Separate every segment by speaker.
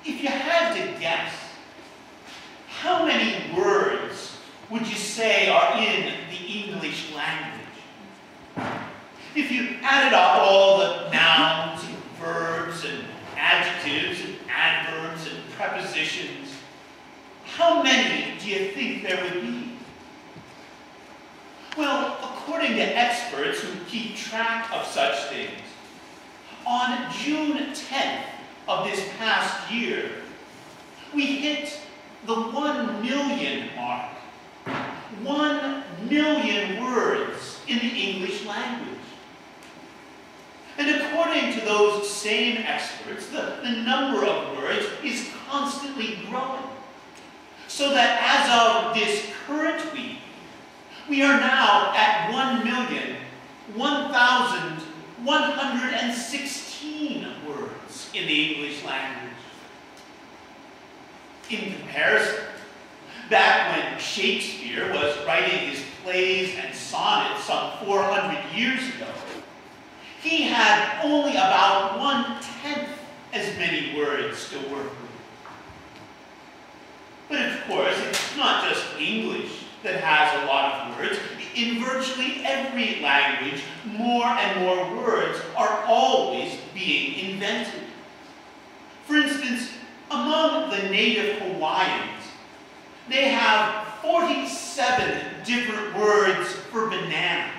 Speaker 1: if you had to guess, how many words would you say are in the English language? If you added up all the nouns and verbs and adjectives and adverbs and prepositions, how many do you think there would be? Well, according to experts who keep track of such things, on June 10th of this past year, we hit the 1 million mark. 1 million words in the English language. And according to those same experts, the number of words is constantly growing. So that as of this current week, we are now at 1,116 words in the English language. In comparison, back when Shakespeare was writing his plays and sonnets some 400 years ago, he had only about 1/10 as many words to work with. But of course, it's not just English that has a lot of words. In virtually every language, more and more words are always being invented. For instance, among the native Hawaiians, they have 47 different words for banana.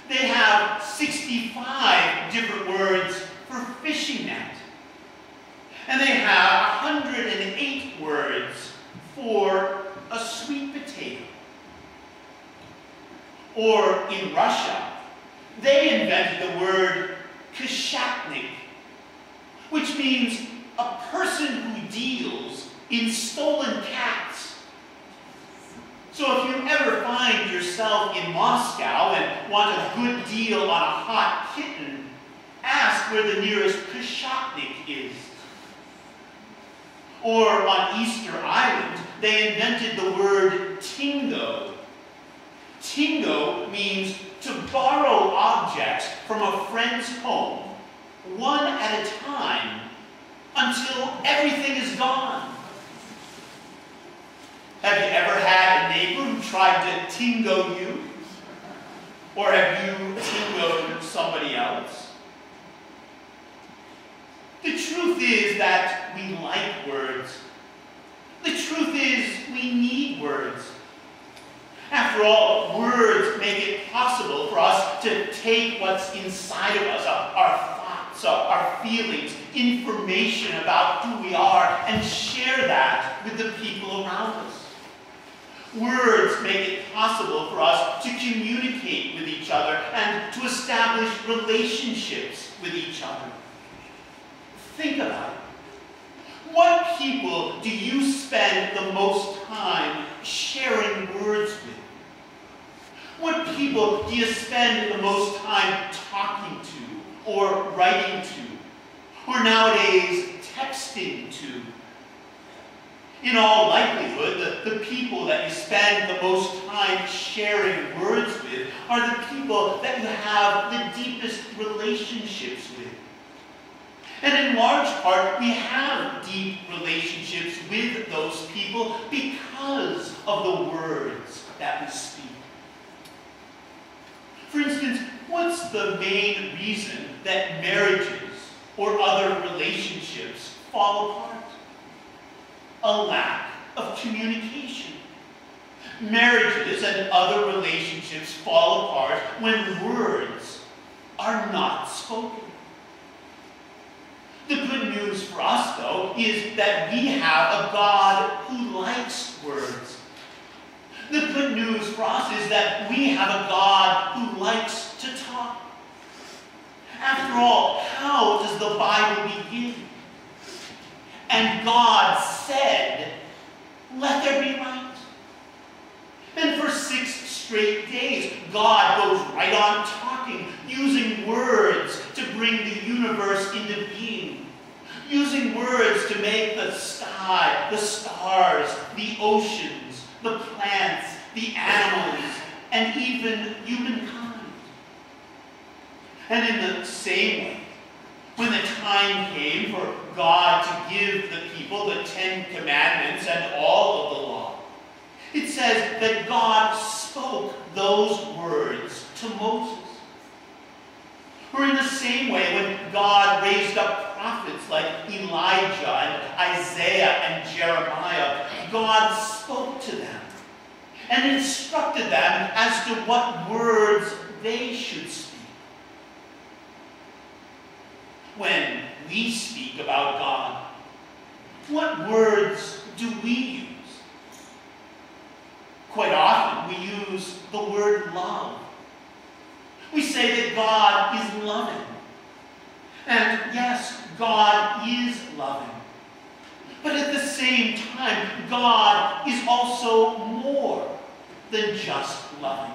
Speaker 1: They have 65 different words for fishing net. And they have 108 words for a sweet potato. Or in Russia, they invented the word kashatnik, which means a person who deals in stolen cats. So if you ever find yourself in Moscow and want a good deal on a hot kitten, ask where the nearest kashatnik is. Or on Easter Island, they invented the word tingo. Tingo means to borrow objects from a friend's home, one at a time, until everything is gone. Have you ever had a neighbor who tried to tingo you? Or have you tingoed somebody else? The truth is that we like words. The truth is we need words. After all, words make it possible for us to take what's inside of us, our thoughts, our feelings, information about who we are, and share that with the people around us. Words make it possible for us to communicate with each other and to establish relationships with each other. Think about it. What people do you spend the most time sharing words with? What people do you spend the most time talking to, or writing to, or nowadays texting to? In all likelihood, the people that you spend the most time sharing words with are the people that you have the deepest relationships with. And in large part, we have deep relationships with those people because of the words that we speak. For instance, what's the main reason that marriages or other relationships fall apart? A lack of communication. Marriages and other relationships fall apart when words are not spoken. The good news for us, though, is that we have a God who likes words. The good news for us is that we have a God who likes to talk. After all, how does the Bible begin? And God said, "Let there be light." And for 6 straight days, God goes right on talking, using words to bring the universe into being, using words to make the sky, the stars, the oceans, the plants, the animals, and even humankind. And in the same way, when the time time came for God to give the people the 10 Commandments and all of the law, it says that God spoke those words to Moses. Or in the same way, when God raised up prophets like Elijah and Isaiah and Jeremiah, God spoke to them and instructed them as to what words they should speak. When we speak about God, what words do we use? Quite often we use the word love. We say that God is loving. And yes, God is loving. But at the same time, God is also more than just loving.